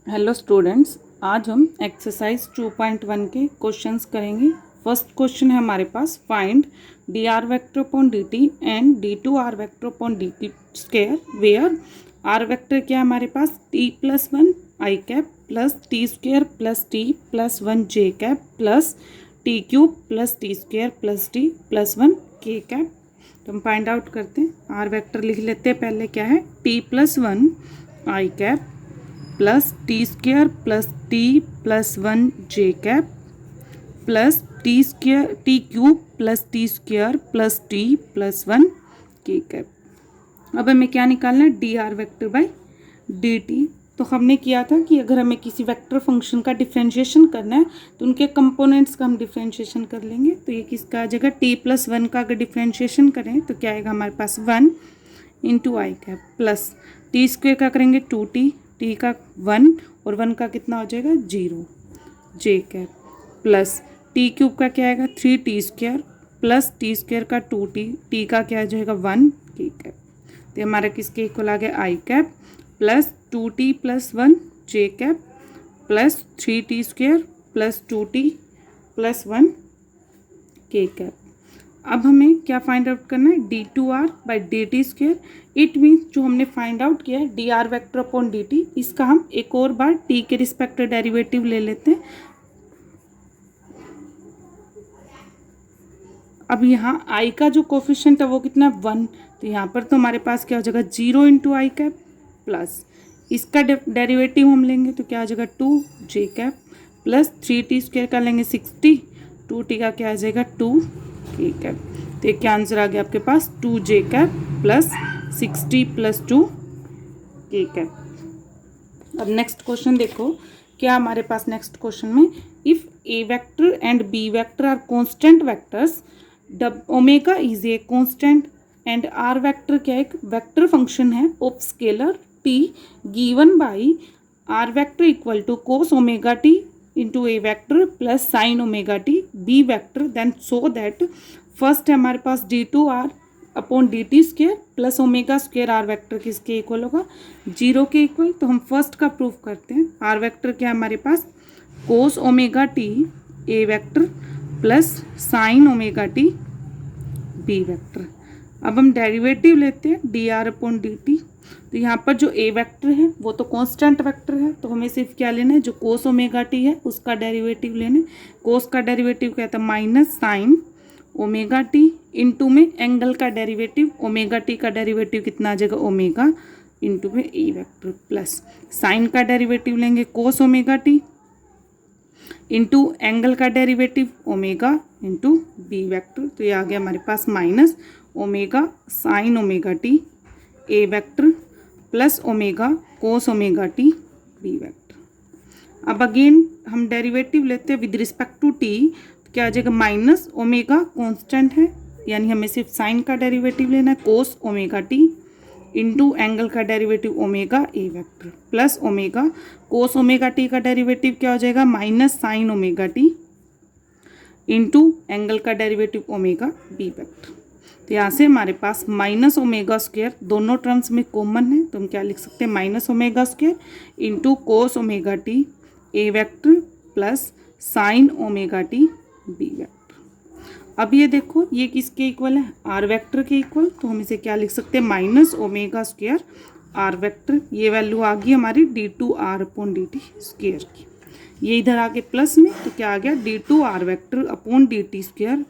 Hello students, आज हम exercise 2.1 के क्वेश्चंस करेंगे। फर्स्ट क्वेश्चन है हमारे पास, find d are vector upon D t and d two are vector upon D T square where r vector क्या है हमारे पास t plus one i cap plus t square plus t plus one j cap plus t cube plus t square plus t plus one k cap. तो हम find out करते हैं। Are vector लिख लेते हैं। पहले क्या है, t plus one i cap plus t square plus t plus one j cap plus t square t cube plus t square plus t plus one k cap. अब हमें क्या निकालना है, d are vector by D T. तो हमने किया था कि अगर हमें किसी वेक्टर फंक्शन का डिफ्रेंशिएशन करना है तो उनके कंपोनेंट्स का हम डिफ्रेंशिएशन कर लेंगे। तो ये किसका आ जाएगा, टी प्लस वन का अगर डिफ्रेंशिएशन करें तो क्या आएगा हमारे पास one into i cap plus t square का करेंगे टू टी का वन और वन का कितना हो जाएगा जीरो जे कैप प्लस टी क्यूब का क्या आएगा three t square plus t square का टू टी का क्या आ जाएगा वन के कैप। तो हमारा किसके इक्वल आ गया आई cap plus two T plus one j cap plus three t square plus two T plus one k cap. अब हमें क्या फाइंड आउट करना है, d two r by D T square. It means जो हमने find out किया है d r vector upon D T, इसका हम एक और बार टी के रिस्पेक्ट डेरिवेटिव ले लेते हैं। अब यहाँ आई का जो कोफिशिएंट है वो कितना है वन, तो यहाँ पर तो हमारे पास क्या हो जाएगा zero into i cap plus इसका डेरिवेटिव हम लेंगे तो क्या आ जाएगा two j cap plus three t square का लेंगे सिक्सटी टू टी का क्या आ जाएगा टू ठीक है। तो ये क्या आंसर आ गया आपके पास two j cap plus sixty plus two k cap. अब नेक्स्ट क्वेश्चन देखो क्या हमारे पास नेक्स्ट क्वेश्चन में, if A vector and b vector are constant vectors omega is a constant and r vector क्या एक वेक्टर फंक्शन है of scalar t given by r vector equal to cos omega T into a vector plus sine omega t b vector, then so that first है हमारे पास d two r upon D t square plus omega square r vector किसके equal होगा zero के equal. तो हम first का proof करते हैं। आर वैक्टर क्या है हमारे पास cos omega t a vector plus sine omega t b vector. अब हम डेरिवेटिव लेते हैं D R upon D T. तो यहाँ पर जो ए वेक्टर है वो तो कांस्टेंट वेक्टर है, तो हमें सिर्फ क्या लेना है जो कोस ओमेगा टी है उसका डेरिवेटिव लेना है। कोस का डेरिवेटिव क्या था minus sine omega T into में एंगल का डेरिवेटिव ओमेगा टी का डेरिवेटिव कितना आ जाएगा ओमेगा इंटू में ए वेक्टर प्लस साइन का डेरिवेटिव लेंगे cos omega T into angle का derivative omega into B vector. तो ये आ गया हमारे पास minus omega sine omega t a vector plus omega cos omega t b vector. अब अगेन हम डेरिवेटिव लेते हैं विद रिस्पेक्ट टू टी, तो क्या आ जाएगा माइनस ओमेगा कांस्टेंट है यानी हमें सिर्फ साइन का डेरिवेटिव लेना है cos omega T into angle का derivative omega a vector plus omega cos omega t का डेरिवेटिव क्या हो जाएगा minus sine omega T into angle का डेरिवेटिव ओमेगा बी वेक्टर। तो यहाँ से हमारे पास माइनस ओमेगा स्क्वायर दोनों टर्म्स में कॉमन है, तो हम क्या लिख सकते हैं minus omega square into cos omega t a vector plus sine omega t b vector. अब ये देखो ये किसके इक्वल है आर वेक्टर के इक्वल, तो हम इसे क्या लिख सकते हैं minus omega square r vector. ये वैल्यू आ गई हमारी d two r upon D T square की। ये इधर आगे प्लस में तो क्या आ गया d two are vector upon D T square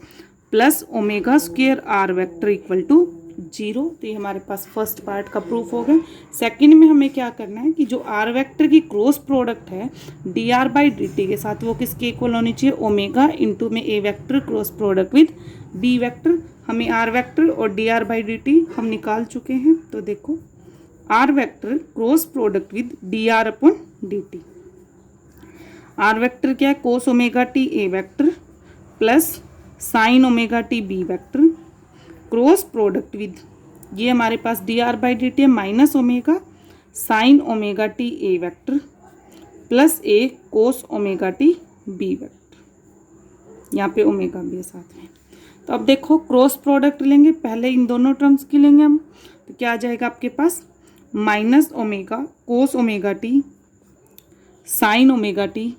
plus omega square r vector equal to zero. तो ये हमारे पास फर्स्ट पार्ट का प्रूफ हो गया। सेकंड में हमें क्या करना है कि जो आर वेक्टर की क्रॉस प्रोडक्ट है d are by D T के साथ वो किसके इक्वल होनी चाहिए ओमेगा इंटू में a vector cross product with B vector. हमें आर वेक्टर और d are by D t हम निकाल चुके हैं। तो देखो r vector cross product with D R upon D T. R vector क्या है cos omega t a vector plus sine omega t b vector cross product with ये हमारे पास D R by D t है minus omega sine omega t a vector plus a cos omega t b vector. यहाँ पे omega भी है साथ में। तो अब देखो क्रॉस प्रोडक्ट लेंगे, पहले इन दोनों टर्म्स की लेंगे हम, तो क्या आ जाएगा आपके पास minus omega cos omega t sine omega T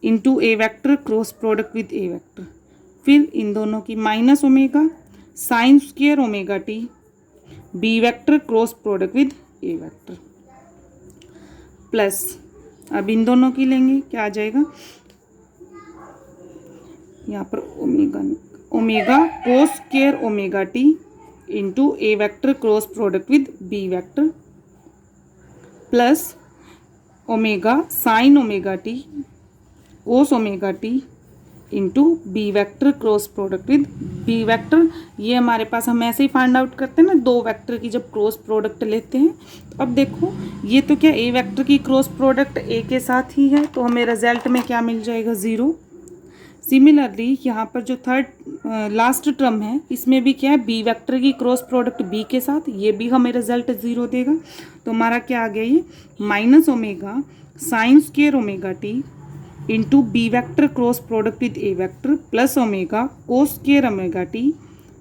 into A vector cross product with A vector, फिर इन दोनों की minus omega sine square omega t b vector cross product with A vector, plus अब इन दोनों की लेंगे, क्या आ जाएगा यहाँ पर omega cos square omega T into A vector cross product with B vector, plus omega sine omega t cos omega T into B vector cross product with B vector. ये हमारे पास हम ऐसे ही फाइंड आउट करते हैं ना, दो vector की जब क्रॉस प्रोडक्ट लेते हैं। तो अब देखो ये तो क्या ए वेक्टर की क्रॉस प्रोडक्ट ए के साथ ही है, तो हमें रिजल्ट में क्या मिल जाएगा 0। सिमिलरली यहाँ पर जो थर्ड लास्ट टर्म है इसमें भी क्या है बी वेक्टर की क्रॉस प्रोडक्ट बी के साथ, ये भी हमें रिजल्ट 0 देगा। तो हमारा क्या आ गया ये minus omega sine square omega T into B vector cross product with A vector plus omega cos square omega T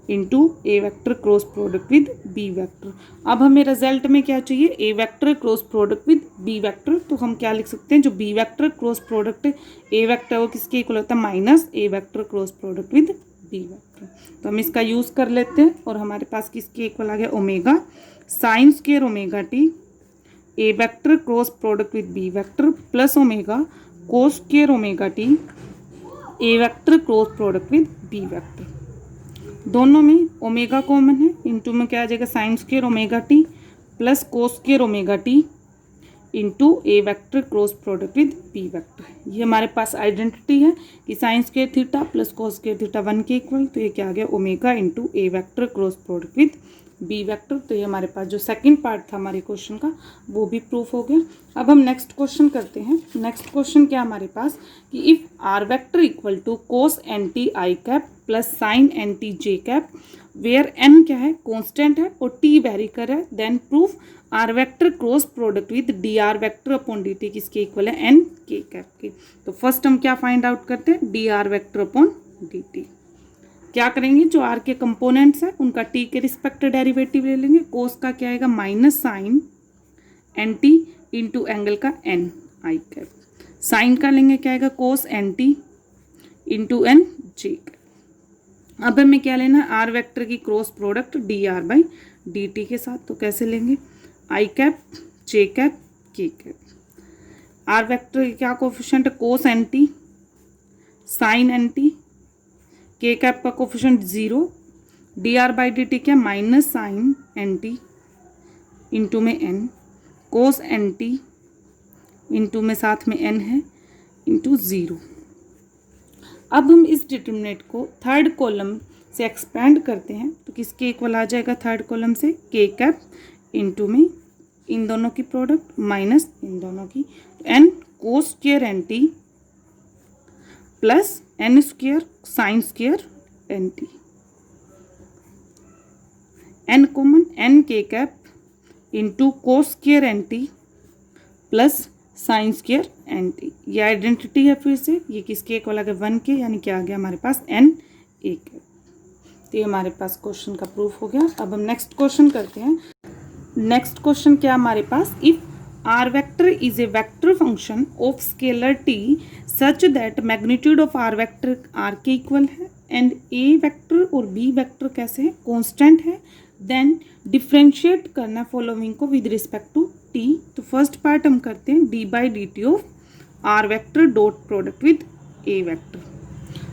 into A vector cross product with B vector. अब हमें रिजल्ट में क्या चाहिए A vector cross product with B vector, तो हम क्या लिख सकते हैं जो B vector cross product A vector वो किसके इक्वल होता है minus A vector cross product with B vector. तो हम इसका यूज़ कर लेते हैं और हमारे पास किसके इक्वल आ गया omega sine square omega t a vector cross product with B vector plus omega cos square omega t a vector cross product with B vector. दोनों में ओमेगा कॉमन है, इंटू में क्या आ जाएगा sine square omega T plus cos square omega T into A vector cross product with B vector. ये हमारे पास आइडेंटिटी है कि sine square theta plus cos square theta 1 के इक्वल, तो ये क्या आ गया omega into A vector cross product with B vector. तो ये हमारे पास जो सेकंड पार्ट था हमारे क्वेश्चन का वो भी प्रूफ हो गया। अब हम नेक्स्ट क्वेश्चन करते हैं। नेक्स्ट क्वेश्चन क्या हमारे पास कि if R vector equal to cos N T I cap plus sine N T J cap where N क्या है कांस्टेंट है और टी वेरी कर है, then proof R vector cross product with D R vector upon D T किसके equal है N K cap के। तो फर्स्ट हम क्या फाइंड आउट करते हैं D R vector upon D T. क्या करेंगे जो आर के कंपोनेंट्स है उनका टी के रिस्पेक्ट डेरिवेटिव ले लेंगे। कोस का क्या आएगा minus sine N T into angle का एन आई कैप, साइन का लेंगे क्या आएगा cos N T into N J cap. अब हमें क्या लेना है आर वेक्टर की cross product D are by D T के साथ, तो कैसे लेंगे I cap J cap K cap. R vector की क्या कोफिशिएंट है cos N T sine N T, K cap का coefficient 0, D R by D T क्या minus sine N T into में N cos N T into में साथ में N है इंटू 0। अब हम इस डिटर्मिनेंट को थर्ड कॉलम से एक्सपेंड करते हैं तो किसके इक्वल आ जाएगा थर्ड कॉलम से के कैप इंटू में इन दोनों की प्रोडक्ट माइनस इन दोनों की N cos square N T plus N square sine square N T, N common N K cap into cos square N T plus sine square N T. ये identity है फिर से, ये किसके इक्वल आ गया 1 के, यानी क्या आ गया हमारे पास एन ए कैप। तो ये हमारे पास क्वेश्चन का प्रूफ हो गया। अब हम नेक्स्ट क्वेश्चन करते हैं। नेक्स्ट क्वेश्चन क्या हमारे पास if R vector is a vector function of scalar T such that magnitude of R vector R के इक्वल है एंड ए वेक्टर और बी वेक्टर कैसे है कांस्टेंट है, देन डिफ्रेंशिएट करना फॉलोइंग को विद रिस्पेक्ट टू टी। तो फर्स्ट पार्ट हम करते हैं D by D T of R vector dot product with A vector.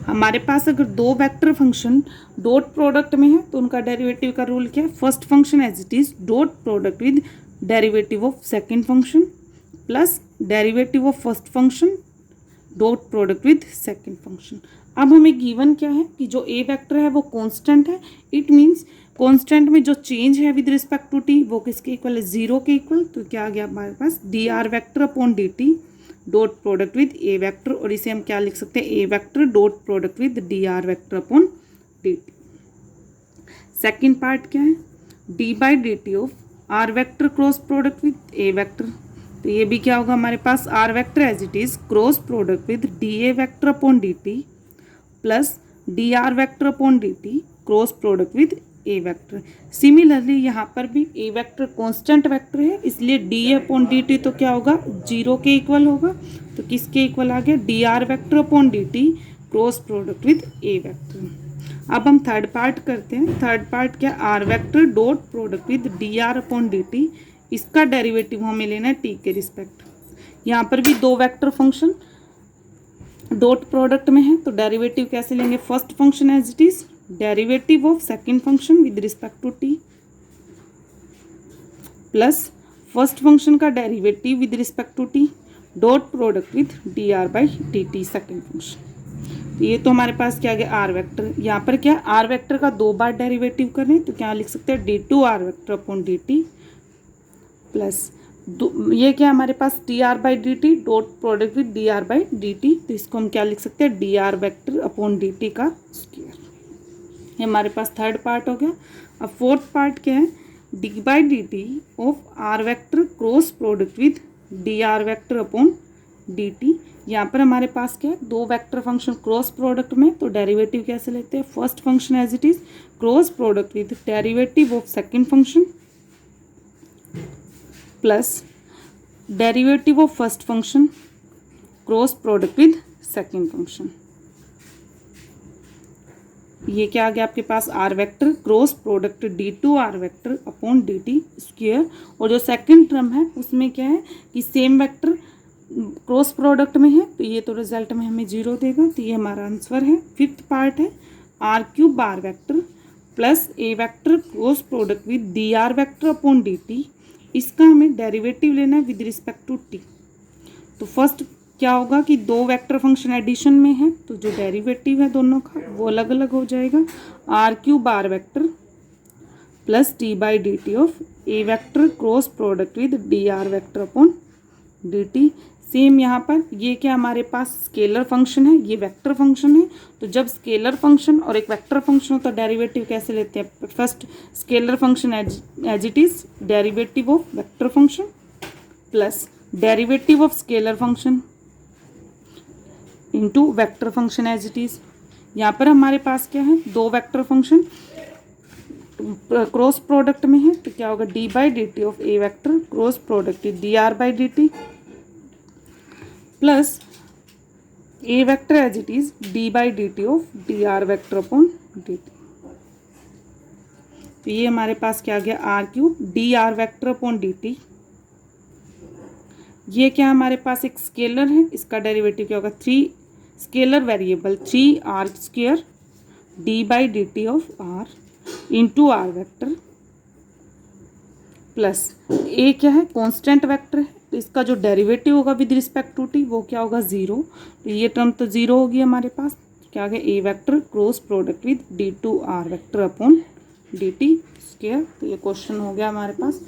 हमारे पास अगर दो वेक्टर फंक्शन डॉट प्रोडक्ट में है तो उनका डेरिवेटिव का रूल क्या है first function as it is dot product with derivative of second function plus derivative of first function dot product with second function. अब हमें गिवन क्या है कि जो ए वेक्टर है वो कांस्टेंट है, इट मीन्स कांस्टेंट में जो चेंज है विद रिस्पेक्ट टू टी वो किसके इक्वल है 0 के इक्वल। तो क्या आ गया हमारे पास D R vector upon D T dot product with A vector, और इसे हम क्या लिख सकते हैं A vector dot product with D R vector upon D T. Second part क्या है D by D T of R vector cross product with A vector. तो ये भी क्या होगा हमारे पास R vector as it is cross product with D A vector upon D T plus D are vector upon D T cross product with A vector. Similarly यहाँ पर भी ए वेक्टर कांस्टेंट वेक्टर है, इसलिए डी अपॉन डी टी तो क्या होगा, 0 के equal होगा। तो किसके इक्वल आ गया, D are vector upon D T cross product with A vector. अब हम थर्ड पार्ट करते हैं। थर्ड पार्ट क्या, R vector dot product with D R upon D T, इसका डेरिवेटिव हमें लेना है टी के रिस्पेक्ट। यहाँ पर भी दो वेक्टर फंक्शन डॉट प्रोडक्ट में है, तो डेरिवेटिव कैसे लेंगे, first function as it is, derivative of second function with respect to T, plus first function का derivative with respect to T dot product with D R by D T second function. तो ये तो हमारे पास क्या आ गया, are vector. यहाँ पर क्या, आर वेक्टर का 2 बार डेरिवेटिव करें तो क्या लिख सकते हैं, D two are vector upon D T, plus ये क्या हमारे पास D R by D T dot product with D R by D T, तो इसको हम क्या लिख सकते हैं, D R vector upon D T का स्क्वायर। ये हमारे पास थर्ड पार्ट हो गया। अब फोर्थ पार्ट क्या है, D by D T of R vector cross product with D R vector upon D T. यहाँ पर हमारे पास क्या है, 2 वेक्टर फंक्शन क्रॉस प्रोडक्ट में, तो डेरिवेटिव कैसे लेते हैं, first function as it is cross product with derivative of second function plus derivative of first function cross product with second function. ये क्या आ गया आपके पास, R vector cross product D two are vector upon D T square. और जो second term है उसमें क्या है कि सेम वेक्टर क्रॉस प्रोडक्ट में है, तो ये तो रिजल्ट में हमें 0 देगा, तो ये हमारा आंसर है। फिफ्थ पार्ट है R cube R vector plus A vector cross product with D R vector upon D T, इसका हमें डेरिवेटिव लेना है विद रिस्पेक्ट टू टी। तो फर्स्ट क्या होगा कि 2 वेक्टर फंक्शन एडिशन में है, तो जो डेरिवेटिव है दोनों का वो अलग अलग हो जाएगा, R cube R vector plus T by D T of A vector cross product with D R vector upon D T. Same यहाँ पर ये क्या हमारे पास स्केलर फंक्शन है, ये वेक्टर फंक्शन है, तो जब स्केलर फंक्शन और एक वेक्टर फंक्शन हो तो डेरिवेटिव कैसे लेते हैं, first scalar function as it is derivative of vector function plus derivative of scalar function into vector function as it is. यहाँ पर हमारे पास क्या है, 2 वेक्टर फंक्शन क्रॉस प्रोडक्ट में है, तो क्या होगा, D by D T of A vector cross product D are by D T plus A vector as it is D by D T of D are vector upon D T. तो ये हमारे पास क्या आ गया, R cube D are vector upon D T. ये क्या हमारे पास एक स्केलर है, इसका डेरिवेटिव क्या होगा, 3 scalar variable 3 R square D by D T of R into R vector plus A क्या है, कांस्टेंट वेक्टर है, तो इसका जो डेरिवेटिव होगा विद रिस्पेक्ट टू टी वो क्या होगा, 0। तो ये टर्म तो 0 होगी हमारे पास, क्या आ गया, A vector cross product with D two are vector upon D T square. तो ये क्वेश्चन हो गया हमारे पास।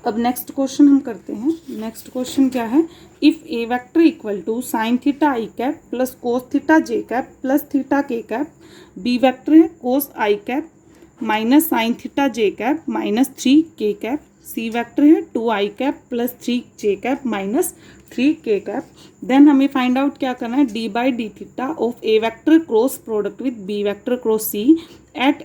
अब नेक्स्ट क्वेश्चन हम करते हैं। नेक्स्ट क्वेश्चन क्या है, if A vector equal to sine theta I cap plus cos theta J cap plus theta K cap, B vector है cos I cap minus sine theta J cap minus 3 K cap, C vector है 2 I cap plus 3 J cap minus 3 K cap, then हमें find out क्या करना है, D by D theta of A vector cross product with B vector cross C at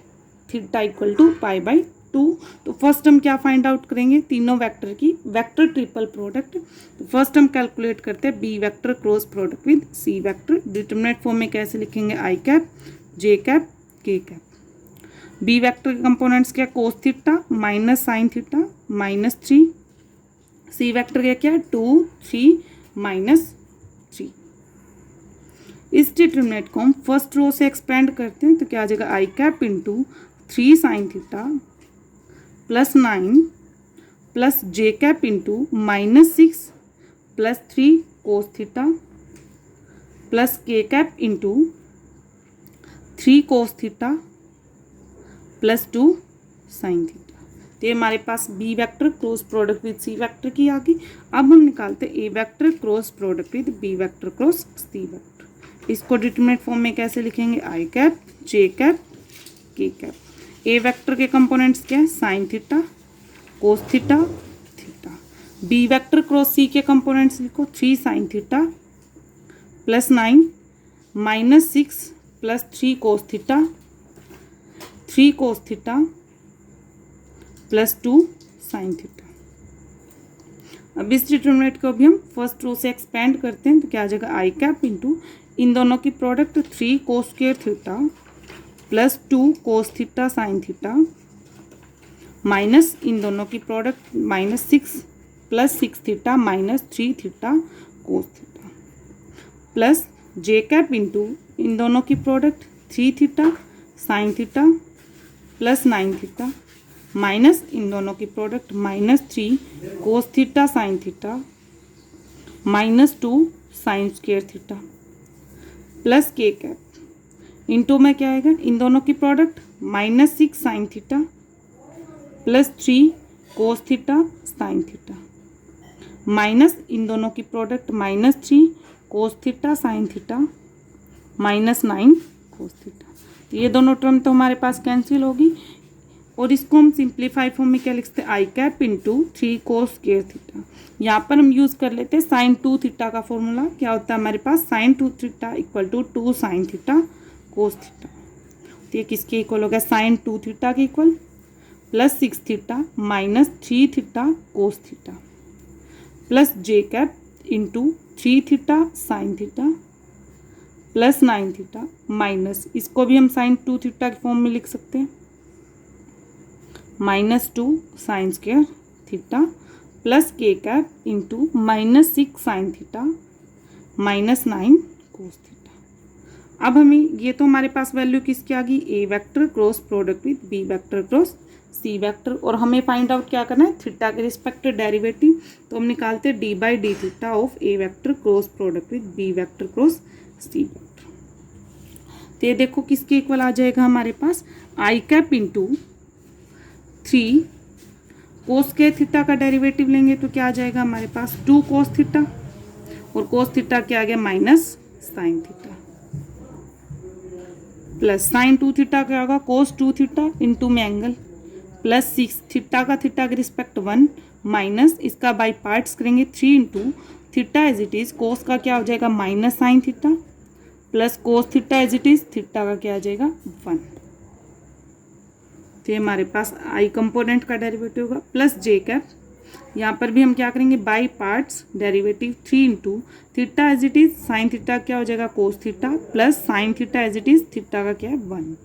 theta equal to pi by 2। तो first हम क्या find out करेंगे, तीनों vector की वेक्टर ट्रिपल प्रोडक्ट। तो फर्स्ट हम कैलकुलेट करते हैं B vector cross product with C vector. Determinant form में कैसे लिखेंगे, I cap J cap K cap. B vector के कंपोनेंट्स क्या, cos theta minus sine theta minus 3, C vector का क्या 2 3 माइनस 3। इस डिटरमिनेंट को हम फर्स्ट रो से एक्सपेंड करते हैं, तो क्या आ जाएगा, I cap into 3 sine theta plus 9 plus J cap into minus 6 plus 3 cos theta plus K cap into 3 cos theta plus 2 sine theta. तो ये हमारे पास B vector cross product with C vector की आ गई। अब हम निकालते हैं A vector cross product with B vector cross C vector. इसको डिटरमिनेंट फॉर्म में कैसे लिखेंगे, I cap J cap K cap. A vector के कंपोनेंट्स क्या है, sine theta cos theta theta. B vector cross C के कंपोनेंट्स लिखो, 3 sine theta plus 9 minus 6 plus 3 cos theta 3 cos theta plus 2 sine theta. अब इस determinant को भी हम फर्स्ट रो से एक्सपेंड करते हैं तो क्या आ जाएगा आई कैप इंटू इन दोनों की product 3 cos square theta plus 2 cos theta sine theta minus इन दोनों की product -6 plus 6 theta minus 3 theta cos theta plus J cap into इन दोनों की product 3 theta sine theta plus 9 theta minus इन दोनों की product -3 cos theta sine theta -2 sine square theta plus K cap into में क्या आएगा इन दोनों की product -6 sign theta plus 3 cos theta sine theta minus इन दोनों की product -3 cos theta sine theta -9 cos theta. ये दोनों टर्म तो हमारे पास कैंसिल होगी और इसको हम सिंप्लीफाई फॉर्म में क्या लिख सकते हैं I cap into 3 cos square theta. यहाँ पर हम यूज़ कर लेते हैं साइन 2 थीटा का फॉर्मूला। क्या होता है हमारे पास sine 2 theta equal to 2 sine theta cos theta. तो ये किसके इक्वल हो गया साइन 2 थीटा के equal plus 6 theta minus 3 theta cos theta plus J cap into 3 theta sine theta plus 9 theta minus इसको भी हम साइन 2 थीटा के फॉर्म में लिख सकते हैं -2 sine square theta plus K cap into -6 sign theta -9 cos theta. अब हमें ये तो हमारे पास वैल्यू किसकी आ गई A vector cross product with B vector cross C vector और हमें फाइंड आउट क्या करना है थीटा के रिस्पेक्ट डेरिवेटिव। तो हम निकालते हैं d/d theta of A vector cross product with B vector cross C vector. तो ये देखो किसके इक्वल आ जाएगा हमारे पास आई कैप इंटू 3 कोस के थीटा का डेरिवेटिव लेंगे तो क्या आ जाएगा हमारे पास 2 कोस थीटा और कोस थीटा क्या आ गया minus sine theta plus sine 2 theta क्या होगा कोस 2 थीटा इंटू में एंगल प्लस 6 थीटा का थीटा के रिस्पेक्ट 1 माइनस इसका बाई पार्ट्स करेंगे 3 into theta as it is cos का क्या हो जाएगा minus sine theta plus cos theta as it is theta का क्या आ जाएगा 1। तो ये हमारे पास आई कंपोनेंट का डेरिवेटिव होगा प्लस जे कैप यहाँ पर भी हम क्या करेंगे by parts derivative 3 into theta as it is sine theta क्या हो जाएगा cos theta plus sine theta as it is theta का क्या है 1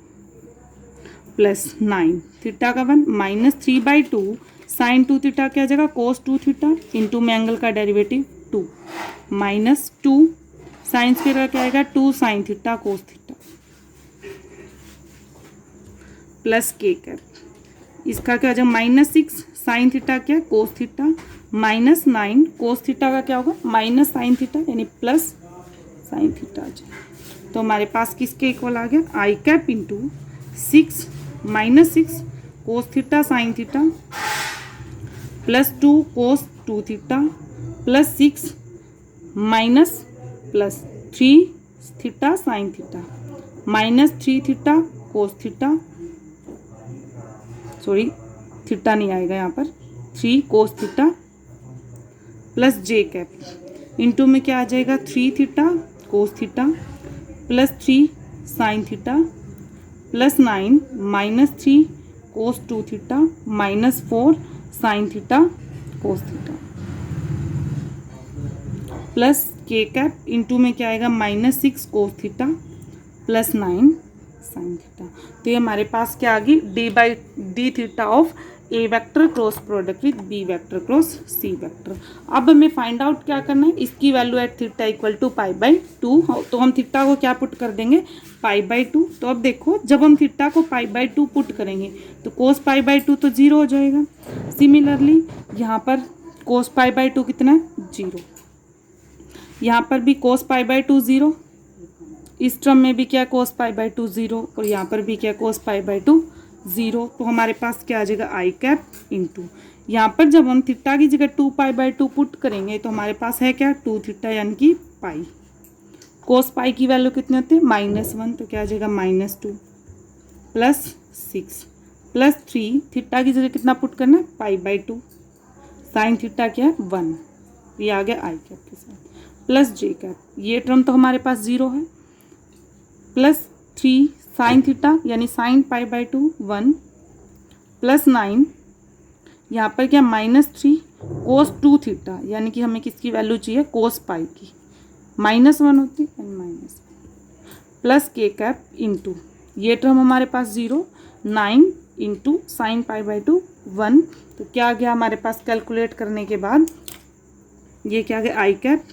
प्लस 9 थीटा का 1 -3/2 साइन 2 थीटा क्या आ जाएगा कोस 2 थीटा इंटू में एंगल का डेरिवेटिव 2 -2 साइन स्क्वायर का क्या आएगा 2 sine theta cos theta plus K cap इसका क्या हो जाएगा -6 साइन थीटा क्या कोस थीटा -9 कोस थीटा का क्या होगा माइनस साइन थीटा यानी प्लस साइन थीटा आ जाए। तो हमारे पास किसके इक्वल आ गया आई cap into 6 -6 cos theta sine theta plus 2 cos 2 theta plus 6 minus plus 3 theta sine theta -3 theta cos theta sorry theta नहीं आएगा यहाँ पर 3 cos theta plus J cap into में क्या आ जाएगा 3 theta cos theta plus 3 sine theta plus 9 -3 cos 2 theta -4 sine theta cos theta plus K cap into में क्या आएगा -6 cos theta plus 9 sine theta. तो ये हमारे पास क्या आ गई d/d theta of A vector cross product with B vector cross C vector. अब हमें फाइंड आउट क्या करना है इसकी value at theta equal to π/2। तो हम थीटा को क्या पुट कर देंगे π/2। तो अब देखो जब हम थीटा को π/2 पुट करेंगे तो कोस π/2 तो 0 हो जाएगा। सिमिलरली यहाँ पर कोस π/2 कितना है 0, यहाँ पर भी कोस π/2 0, इस टर्म में भी क्या कोस π/2 0 और यहाँ पर भी क्या कोस π/2 0। तो हमारे पास क्या आ जाएगा आई कैप इंटू यहाँ पर जब हम थीटा की जगह 2π/2 पुट करेंगे तो हमारे पास है क्या 2 थीटा यानी कि पाई। कोस पाई की वैल्यू कितनी होती है -1 तो क्या आ जाएगा -2 प्लस 6 प्लस 3 थीटा की जगह कितना पुट करना है π/2 साइन थीटा क्या है 1। ये आ गया आई कैप के साथ प्लस जे कैप ये टर्म तो हमारे पास 0 है प्लस 3 साइन थीटा यानी साइन पाई बाई 2 1 प्लस 9 यहाँ पर क्या -3 कोस 2 थीटा यानी कि हमें किसकी वैल्यू चाहिए कोस पाई की -1 होती है minus plus K cap into ये टर्म हमारे पास 0 9 इंटू साइन पाई बाई 2 1 तो क्या आ गया हमारे पास कैलकुलेट करने के बाद ये क्या आ गया आई cap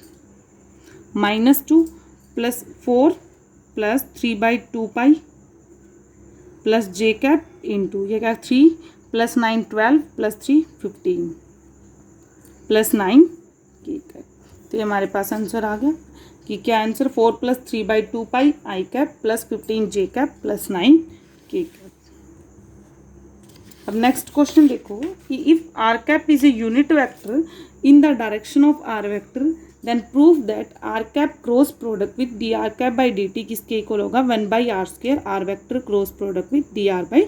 -2 plus 4 plus 3/2 pi plus J cap into ये क्या 3 plus 9 12 plus 3 15 plus 9 K cap. तो ये हमारे पास आंसर आ गया कि क्या answer 4 plus 3/2 pi I cap plus 15 J cap plus 9 K cap. अब नेक्स्ट क्वेश्चन देखो कि if R cap is a unit vector in the direction of R vector then prove that R cap cross product with D R cap by D T किसके equal होगा 1/r² R vector cross product with D R by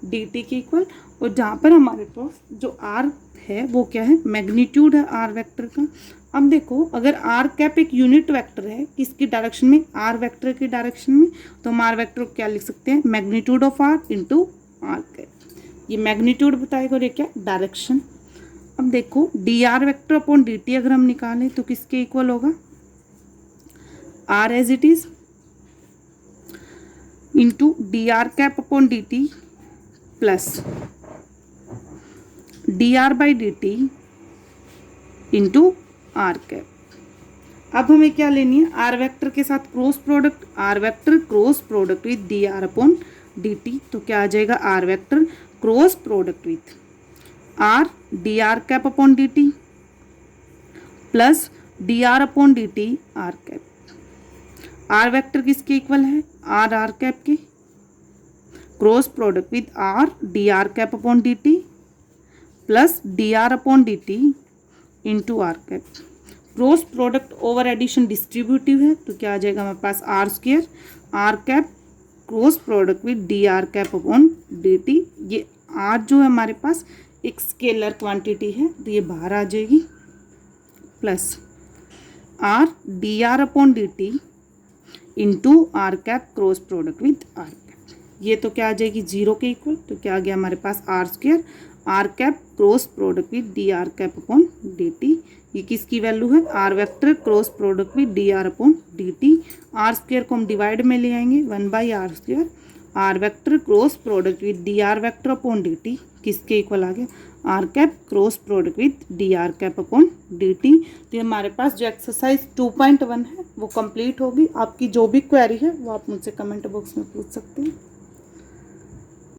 D T के equal. और जहाँ पर हमारे पास जो are है वो क्या है मैग्नीट्यूड है आर वेक्टर का। अब देखो अगर आर कैप एक यूनिट वेक्टर है किसकी डायरेक्शन में आर वेक्टर की डायरेक्शन में तो हम आर वेक्टर को क्या लिख सकते हैं magnitude of R into R cap. ये मैग्नीट्यूड बताएगा और ये क्या डायरेक्शन। अब देखो D are vector upon D T अगर हम निकालें तो किसके इक्वल होगा R as it is into D R cap upon D T plus D are by D T into R cap. अब हमें क्या लेनी है आर वेक्टर के साथ cross product R vector cross product with D R upon D T तो क्या आ जाएगा R vector cross product with R D R cap upon D T plus D are upon D T R cap. R vector किसके equal है R R cap के cross product with R D R cap upon D T plus D are upon D T into R cap. Cross product over addition distributive है तो क्या आ जाएगा हमारे पास r² R cap cross product with D R cap upon D T. ये are जो है हमारे पास एक स्केलर क्वांटिटी है तो ये बाहर आ जाएगी plus R D are upon D T into R cap cross product with R cap. ये तो क्या आ जाएगी 0 के इक्वल तो क्या आ गया हमारे पास r² R cap cross product with D R cap upon D T. ये किसकी वैल्यू है R vector cross product with D R upon D T. r² को हम डिवाइड में ले आएंगे 1/r² R vector cross product with D R vector upon D T किसके equal आ गया R cap cross product with D R cap upon D T. तो हमारे पास जो एक्सरसाइज 2.1 है वो कंप्लीट होगी। आपकी जो भी क्वेरी है वो आप मुझसे कमेंट बॉक्स में पूछ सकते हैं।